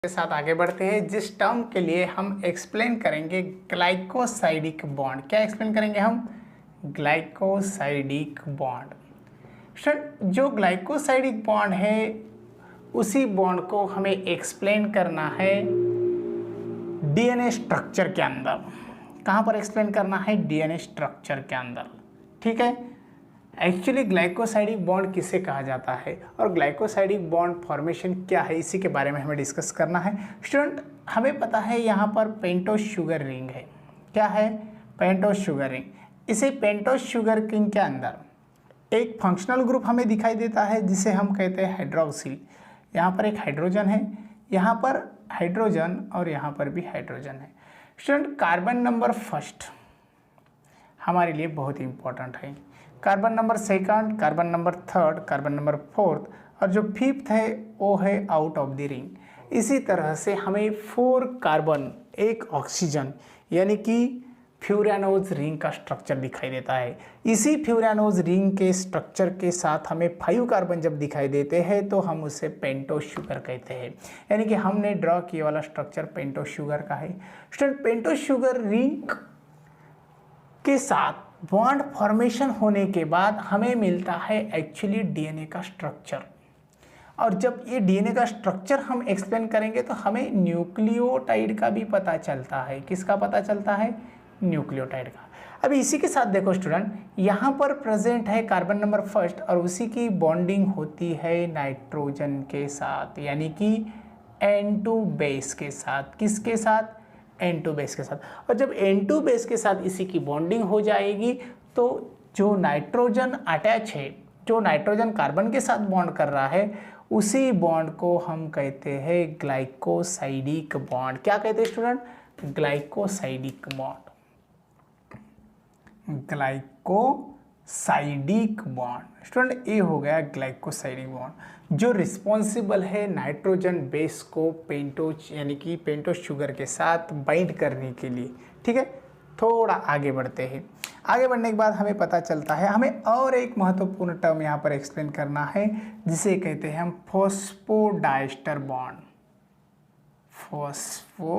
के साथ आगे बढ़ते हैं, जिस टर्म के लिए हम एक्सप्लेन करेंगे ग्लाइकोसाइडिक बॉन्ड। क्या एक्सप्लेन करेंगे हम? Glycosidic bond. सर, जो ग्लाइकोसाइडिक बॉन्ड है उसी बॉन्ड को हमें एक्सप्लेन करना है डीएनए स्ट्रक्चर के अंदर। कहाँ पर एक्सप्लेन करना है? डीएनए स्ट्रक्चर के अंदर। ठीक है। एक्चुअली ग्लाइकोसाइडिक बॉन्ड किसे कहा जाता है और ग्लाइकोसाइडिक बॉन्ड फॉर्मेशन क्या है, इसी के बारे में हमें डिस्कस करना है। स्टूडेंट, हमें पता है यहाँ पर पेंटोज शुगर रिंग है। क्या है? Pentose sugar ring. इसी पेंटोज शुगर रिंग के अंदर एक फंक्शनल ग्रुप हमें दिखाई देता है जिसे हम कहते हैं हाइड्रोक्सिल। यहाँ पर एक हाइड्रोजन है, यहाँ पर हाइड्रोजन और यहाँ पर भी हाइड्रोजन है। स्टूडेंट, कार्बन नंबर फर्स्ट हमारे लिए बहुत इंपॉर्टेंट है। Carbon number second, carbon number third, carbon number fourth और जो फिफ्थ है वो है आउट ऑफ द रिंग। इसी तरह से हमें 4 कार्बन, 1 ऑक्सीजन यानी कि फ्यूरानोज रिंग का स्ट्रक्चर दिखाई देता है। इसी फ्यूरानोज रिंग के स्ट्रक्चर के साथ हमें 5 कार्बन जब दिखाई देते हैं तो हम उसे पेंटोज शुगर कहते हैं। यानी कि हमने ड्रॉ किया वाला स्ट्रक्चर पेंटोज शुगर का है। स्टूडेंट, पेंटोज शुगर रिंग के साथ बॉन्ड फॉर्मेशन होने के बाद हमें मिलता है एक्चुअली डीएनए का स्ट्रक्चर। और जब ये डीएनए का स्ट्रक्चर हम एक्सप्लेन करेंगे तो हमें न्यूक्लियोटाइड का भी पता चलता है। किसका पता चलता है? न्यूक्लियोटाइड का। अभी इसी के साथ देखो स्टूडेंट, यहाँ पर प्रेजेंट है कार्बन नंबर फर्स्ट और उसी की बॉन्डिंग होती है नाइट्रोजन के साथ, यानी कि N2 बेस के साथ। किसके साथ? N2 बेस के साथ। और जब N2 बेस के साथ इसी की बॉन्डिंग हो जाएगी तो जो नाइट्रोजन अटैच है, जो नाइट्रोजन कार्बन के साथ बॉन्ड कर रहा है, उसी बॉन्ड को हम कहते हैं ग्लाइकोसाइडिक बॉन्ड। क्या कहते हैं student? Glycosidic bond. Glycosidic bond. Student, ये हो गया ग्लाइकोसाइडिक बॉन्ड जो रिस्पॉन्सिबल है नाइट्रोजन बेस को पेंटोज यानी कि पेंटोज शुगर के साथ बाइंड करने के लिए। ठीक है। थोड़ा आगे बढ़ते हैं। आगे बढ़ने के बाद हमें पता चलता है, हमें और एक महत्वपूर्ण टर्म यहाँ पर एक्सप्लेन करना है जिसे कहते हैं हम फॉस्फोडाइस्टर बॉन्ड। Phosphodiester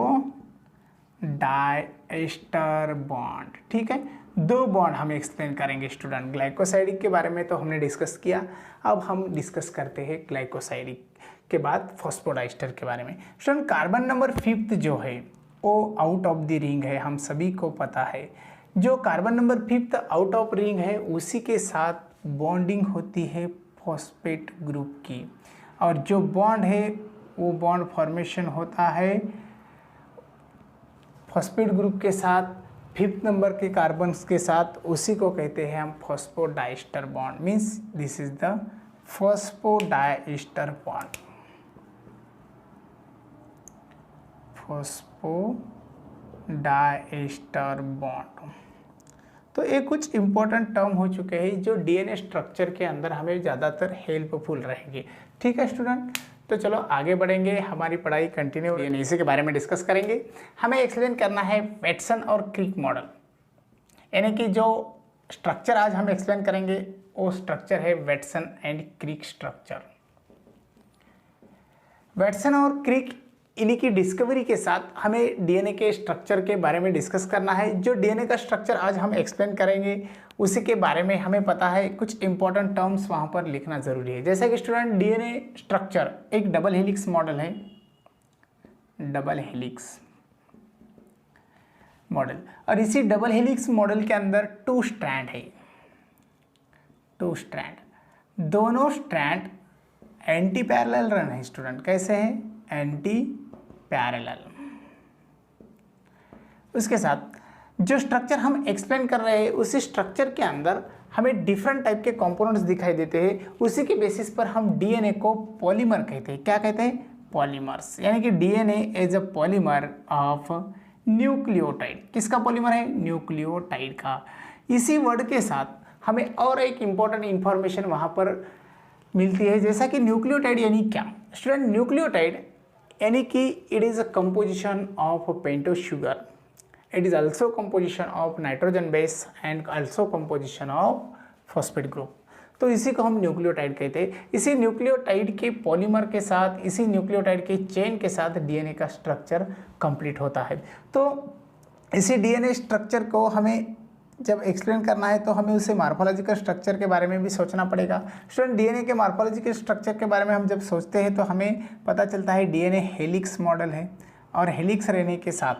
bond. ठीक है। 2 बॉन्ड हम एक्सप्लेन करेंगे स्टूडेंट। ग्लाइकोसाइडिक के बारे में तो हमने डिस्कस किया, अब हम डिस्कस करते हैं ग्लाइकोसाइडिक के बाद फॉस्फोडाइस्टर के बारे में। स्टूडेंट, कार्बन नंबर 5 जो है वो आउट ऑफ द रिंग है, हम सभी को पता है। जो carbon number 5 out of ring है उसी के साथ बॉन्डिंग होती है फॉस्फेट ग्रुप की, और जो बॉन्ड है वो बॉन्ड फॉर्मेशन होता है फॉस्फेट ग्रुप के साथ 5th नंबर के कार्बन के साथ। उसी को कहते हैं हम phosphodiester bond. Means this is the phosphodiester bond. Phosphodiester bond. तो ये कुछ इंपॉर्टेंट टर्म हो चुके हैं जो डीएनए स्ट्रक्चर के अंदर हमें ज़्यादातर हेल्पफुल रहेंगे। ठीक है स्टूडेंट, तो चलो आगे बढ़ेंगे, हमारी पढ़ाई कंटिन्यू इसी के बारे में डिस्कस करेंगे। हमें एक्सप्लेन करना है वैटसन और क्रिक मॉडल, यानी कि जो स्ट्रक्चर आज हम एक्सप्लेन करेंगे वो स्ट्रक्चर है Watson and Crick structure. Watson और क्रिक इन्हीं की डिस्कवरी के साथ हमें डीएनए के स्ट्रक्चर के बारे में डिस्कस करना है। जो डीएनए का स्ट्रक्चर आज हम एक्सप्लेन करेंगे उसी के बारे में हमें पता है, कुछ इंपॉर्टेंट टर्म्स वहाँ पर लिखना ज़रूरी है। जैसे कि स्टूडेंट, डीएनए स्ट्रक्चर एक डबल हेलिक्स मॉडल है, डबल हेलिक्स मॉडल। और इसी डबल हेलिक्स मॉडल के अंदर 2 स्ट्रैंड है, 2 स्ट्रैंड। दोनों स्ट्रैंड एंटी पैरेलल रन है स्टूडेंट। कैसे है? Anti parallel. उसके साथ जो स्ट्रक्चर हम एक्सप्लेन कर रहे हैं उसी स्ट्रक्चर के अंदर हमें डिफरेंट टाइप के कंपोनेंट्स दिखाई देते हैं। उसी के बेसिस पर हम डीएनए को पॉलीमर कहते हैं। क्या कहते हैं? पॉलीमर्स। यानी कि DNA as a polymer of nucleotide. किसका पॉलीमर है? न्यूक्लियोटाइड का। इसी वर्ड के साथ हमें और एक इंपॉर्टेंट इंफॉर्मेशन वहाँ पर मिलती है, जैसा कि न्यूक्लियोटाइड यानी क्या स्टूडेंट? न्यूक्लियोटाइड यानी कि it is a composition of pentose sugar, it is also composition of nitrogen base and also composition of phosphate group। तो इसी को हम न्यूक्लियोटाइड कहते हैं। इसी न्यूक्लियोटाइड के पॉलीमर के साथ, इसी न्यूक्लियोटाइड के चेन के साथ डीएनए का स्ट्रक्चर कंप्लीट होता है। तो इसी डीएनए स्ट्रक्चर को हमें जब एक्सप्लेन करना है तो हमें उसे मार्फोलॉजिकल स्ट्रक्चर के बारे में भी सोचना पड़ेगा। स्टूडेंट, डीएनए के मार्फोलॉजिकल स्ट्रक्चर के बारे में हम जब सोचते हैं तो हमें पता चलता है डीएनए हेलिक्स मॉडल है, और हेलिक्स रहने के साथ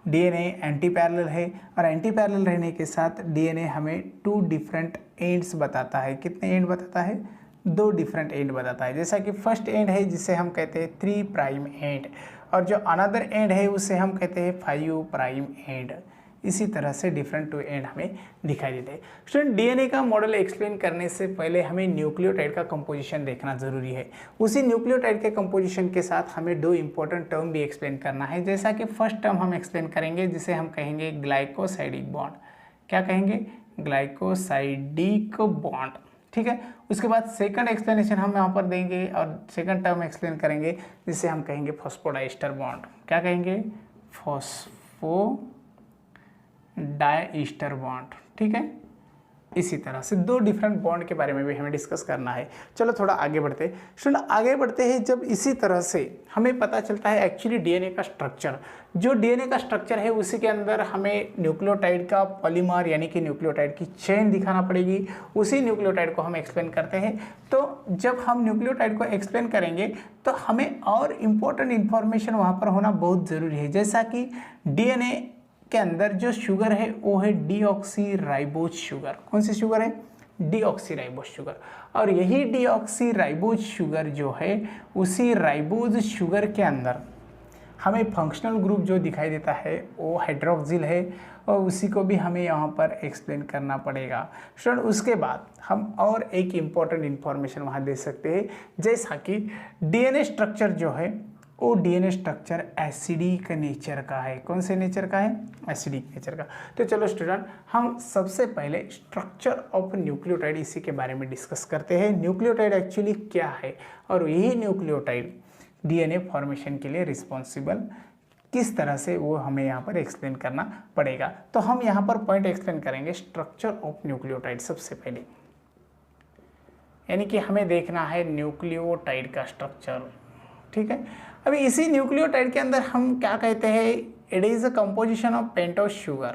डीएनए एंटी पैरेलल है, और एंटी पैरेलल रहने के साथ डीएनए हमें 2 डिफरेंट एंड्स बताता है। कितने एंड बताता है? 2 डिफरेंट एंड बताता है। जैसा कि फर्स्ट एंड है जिसे हम कहते हैं 3 प्राइम एंड, और जो अनदर एंड है उसे हम कहते हैं 5 प्राइम एंड। इसी तरह से डिफरेंट 2 एंड हमें दिखाई देते हैं। स्टूडेंट, डीएनए का मॉडल एक्सप्लेन करने से पहले हमें न्यूक्लियोटाइड का कंपोजिशन देखना जरूरी है। उसी न्यूक्लियोटाइड के कंपोजिशन के साथ हमें 2 इंपॉर्टेंट टर्म भी एक्सप्लेन करना है। जैसा कि फर्स्ट टर्म हम एक्सप्लेन करेंगे जिसे हम कहेंगे ग्लाइकोसाइडिक बॉन्ड। क्या कहेंगे? Glycosidic bond. ठीक है। उसके बाद सेकंड एक्सप्लेनेशन हम यहाँ पर देंगे और सेकंड टर्म एक्सप्लेन करेंगे जिसे हम कहेंगे फॉस्फोडाइस्टर बॉन्ड। क्या कहेंगे? Phosphodiester bond. ठीक है। इसी तरह से 2 डिफरेंट बॉन्ड के बारे में भी हमें डिस्कस करना है। चलो थोड़ा आगे बढ़ते हैं। स्टूडेंट, आगे बढ़ते हैं जब इसी तरह से हमें पता चलता है एक्चुअली डीएनए का स्ट्रक्चर, जो डीएनए का स्ट्रक्चर है उसी के अंदर हमें न्यूक्लियोटाइड का पॉलीमर यानी कि न्यूक्लियोटाइड की चेन दिखाना पड़ेगी। उसी न्यूक्लियोटाइड को हम एक्सप्लेन करते हैं। तो जब हम न्यूक्लियोटाइड को एक्सप्लेन करेंगे तो हमें और इम्पोर्टेंट इन्फॉर्मेशन वहाँ पर होना बहुत ज़रूरी है। जैसा कि डीएनए के अंदर जो शुगर है वो है डीऑक्सीराइबोज शुगर। कौन सी शुगर है? Deoxyribose sugar. और यही डीऑक्सीराइबोज शुगर जो है उसी राइबोज शुगर के अंदर हमें फंक्शनल ग्रुप जो दिखाई देता है वो हाइड्रोक्सिल है, और उसी को भी हमें यहाँ पर एक्सप्लेन करना पड़ेगा। स्टूडेंट, उसके बाद हम और एक इम्पॉर्टेंट इन्फॉर्मेशन वहाँ दे सकते हैं, जैसा कि डीएनए स्ट्रक्चर जो है वो डीएनए स्ट्रक्चर एसिडिक नेचर का है। कौन से नेचर का है? एसिडिक नेचर का। तो चलो स्टूडेंट, हम सबसे पहले स्ट्रक्चर ऑफ न्यूक्लियोटाइड इसी के बारे में डिस्कस करते हैं। न्यूक्लियोटाइड एक्चुअली क्या है, और यही न्यूक्लियोटाइड डीएनए फॉर्मेशन के लिए रिस्पॉन्सिबल किस तरह से, वो हमें यहाँ पर एक्सप्लेन करना पड़ेगा। तो हम यहाँ पर पॉइंट एक्सप्लेन करेंगे स्ट्रक्चर ऑफ न्यूक्लियोटाइड सबसे पहले, यानी कि हमें देखना है न्यूक्लियोटाइड का स्ट्रक्चर। ठीक है। अभी इसी न्यूक्लियोटाइड के अंदर हम क्या कहते हैं? It is a composition of pentose sugar.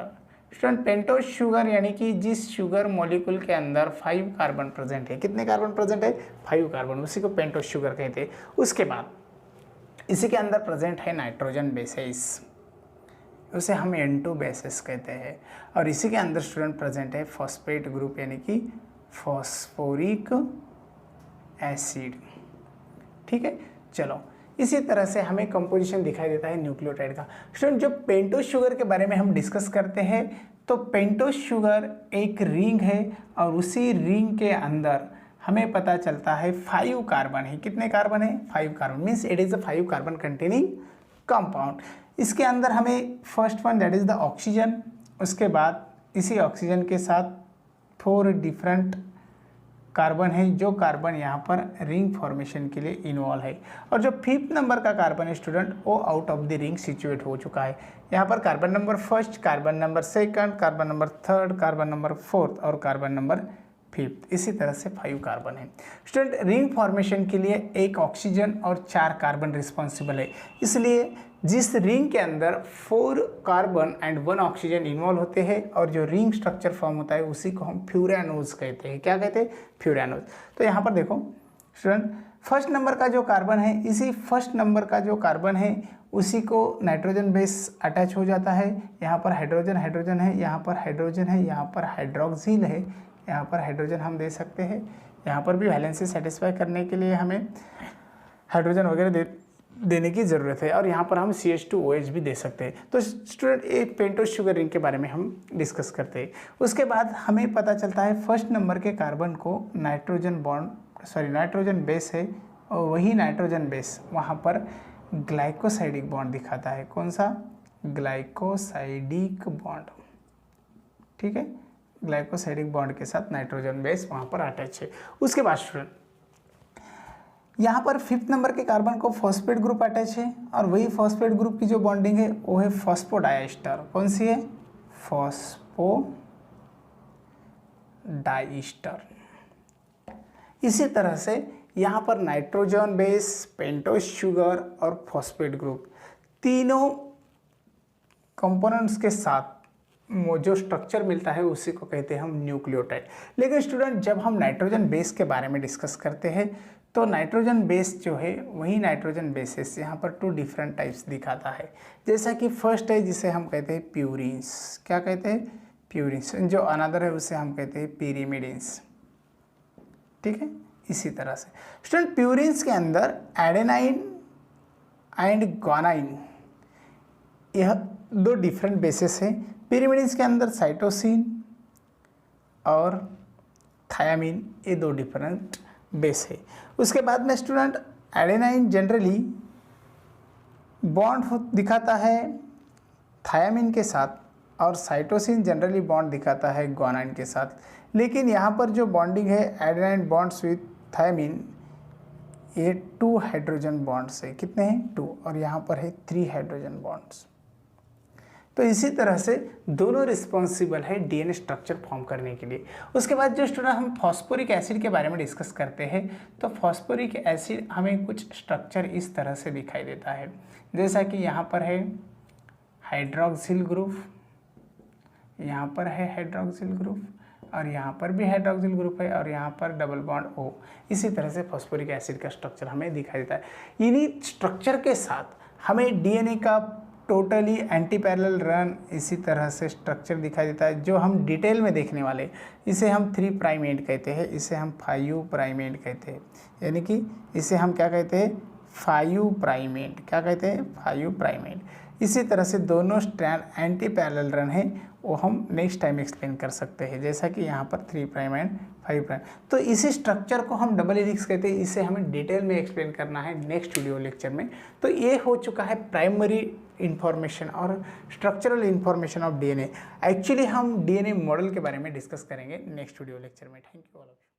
Student, pentose sugar यानी कि जिस शुगर मॉलिक्यूल के अंदर 5 कार्बन प्रेजेंट है। कितने कार्बन प्रेजेंट है? 5 कार्बन, उसी को पेंटोज शुगर कहते हैं। उसके बाद इसी के अंदर प्रेजेंट है नाइट्रोजन बेसेस, उसे हम N2 बेसेस कहते हैं। और इसी के अंदर स्टूडेंट प्रेजेंट है फॉस्फेट ग्रुप यानी कि फॉस्फोरिक एसिड। ठीक है। चलो, इसी तरह से हमें कंपोजिशन दिखाई देता है न्यूक्लियोटाइड का। स्टूडेंट, जब पेंटोज शुगर के बारे में हम डिस्कस करते हैं तो पेंटोज शुगर एक रिंग है, और उसी रिंग के अंदर हमें पता चलता है 5 कार्बन है। कितने कार्बन है? 5 carbon. Means it is a 5 carbon containing compound. इसके अंदर हमें first one that is the oxygen, उसके बाद इसी ऑक्सीजन के साथ 4 डिफरेंट कार्बन है, जो कार्बन यहाँ पर रिंग फॉर्मेशन के लिए इन्वॉल्व है। और जो 5th नंबर का कार्बन है स्टूडेंट, वो out of the ring situate हो चुका है। यहाँ पर carbon number 1, carbon number 2, carbon number 3, carbon number 4 और कार्बन नंबर 5th। इसी तरह से 5 कार्बन है। स्टूडेंट, रिंग फॉर्मेशन के लिए 1 ऑक्सीजन और 4 कार्बन रिस्पॉन्सिबल है। इसलिए जिस रिंग के अंदर 4 कार्बन एंड 1 ऑक्सीजन इन्वॉल्व होते हैं और जो रिंग स्ट्रक्चर फॉर्म होता है उसी को हम फ्यूरानोज कहते हैं। क्या कहते हैं? फ्यूरानोज। तो यहाँ पर देखो स्टूडेंट, फर्स्ट नंबर का जो कार्बन है, इसी फर्स्ट नंबर का जो कार्बन है उसी को नाइट्रोजन बेस अटैच हो जाता है। यहाँ पर हाइड्रोजन हाइड्रोजन है, यहाँ पर हाइड्रोजन है, यहाँ पर हाइड्रोक्सिल है, यहाँ पर हाइड्रोजन हम दे सकते हैं। यहाँ पर भी वैलेंसी सेटिस्फाई करने के लिए हमें हाइड्रोजन वगैरह देने की ज़रूरत है, और यहाँ पर हम CH2OH भी दे सकते हैं। तो स्टूडेंट, एक पेंटोज शुगर रिंग के बारे में हम डिस्कस करते हैं। उसके बाद हमें पता चलता है फर्स्ट नंबर के कार्बन को नाइट्रोजन बेस है, और वही नाइट्रोजन बेस वहाँ पर ग्लाइकोसाइडिक बॉन्ड दिखाता है। कौन सा? Glycosidic bond. ठीक है। ग्लाइकोसाइडिक बॉन्ड के साथ नाइट्रोजन बेस वहाँ पर अटैच है। उसके बाद स्टूडेंट, यहाँ पर 5th नंबर के कार्बन को फॉस्फेट ग्रुप अटैच है, और वही फॉस्फेट ग्रुप की जो बॉन्डिंग है वो है फॉस्फोडाइस्टर। कौन सी है? फॉस्फोडाइस्टर। इसी तरह से यहाँ पर नाइट्रोजन बेस, पेंटोज शुगर और फॉस्फेट ग्रुप तीनों कंपोनेंट्स के साथ जो स्ट्रक्चर मिलता है उसी को कहते हैं हम न्यूक्लियोटाइड। लेकिन स्टूडेंट जब हम नाइट्रोजन बेस के बारे में डिस्कस करते हैं तो नाइट्रोजन बेस जो है वही नाइट्रोजन बेसिस यहाँ पर 2 डिफरेंट टाइप्स दिखाता है। जैसा कि फर्स्ट है जिसे हम कहते हैं प्यूरिन्स, क्या कहते हैं, प्यूरिन्स। जो अनदर है उसे हम कहते हैं पिरिमिडिन्स, ठीक है। इसी तरह से स्टूडेंट प्यूरिन्स के अंदर एडेनाइन एंड ग्वानाइन यह 2 डिफरेंट बेसिस हैं। पिरिमिडिन्स के अंदर साइटोसिन और थायामीन, ये 2 डिफरेंट बेस है। उसके बाद में स्टूडेंट एडेनाइन जनरली बॉन्ड दिखाता है थायामीन के साथ और साइटोसिन जनरली बॉन्ड दिखाता है ग्वानाइन के साथ। लेकिन यहाँ पर जो बॉन्डिंग है एडेनाइन बॉन्ड्स विथ थायामीन, ये 2 हाइड्रोजन बॉन्ड्स है। कितने हैं, 2, और यहाँ पर है 3 हाइड्रोजन बॉन्ड्स। तो इसी तरह से दोनों रिस्पॉन्सिबल है डीएनए स्ट्रक्चर फॉर्म करने के लिए। उसके बाद जो स्टूडेंट हम फॉस्फोरिक एसिड के बारे में डिस्कस करते हैं तो फॉस्फोरिक एसिड हमें कुछ स्ट्रक्चर इस तरह से दिखाई देता है, जैसा कि यहाँ पर है हाइड्रोक्सिल ग्रुप, यहाँ पर है हाइड्रोक्सिल ग्रुप और यहाँ पर भी हाइड्रोक्सिल ग्रुप है और यहाँ पर डबल बॉन्ड O। इसी तरह से फॉस्फोरिक एसिड का स्ट्रक्चर हमें दिखाई देता है। इन्हीं स्ट्रक्चर के साथ हमें डीएनए का टोटली एंटी पैरेलल रन इसी तरह से स्ट्रक्चर दिखाई देता है, जो हम डिटेल में देखने वाले। इसे हम 3 प्राइम एंड कहते हैं, इसे हम 5 प्राइम एंड कहते हैं, यानी कि इसे हम क्या कहते हैं, 5 प्राइम एंड, क्या कहते हैं, 5 प्राइम एंड। इसी तरह से दोनों स्ट्रैंड एंटी पैरेलल रन है, वो हम नेक्स्ट टाइम एक्सप्लेन कर सकते हैं, जैसा कि यहाँ पर 3 प्राइम एंड 5 प्राइम। तो इसी स्ट्रक्चर को हम डबल हेलिक्स कहते हैं, इसे हमें डिटेल में एक्सप्लेन करना है नेक्स्ट वीडियो लेक्चर में। तो ये हो चुका है प्राइमरी इंफॉर्मेशन और structural information of DNA. Actually हम डीएनए मॉडल के बारे में डिस्कस करेंगे नेक्स्ट वीडियो लेक्चर में। Thank you all of you.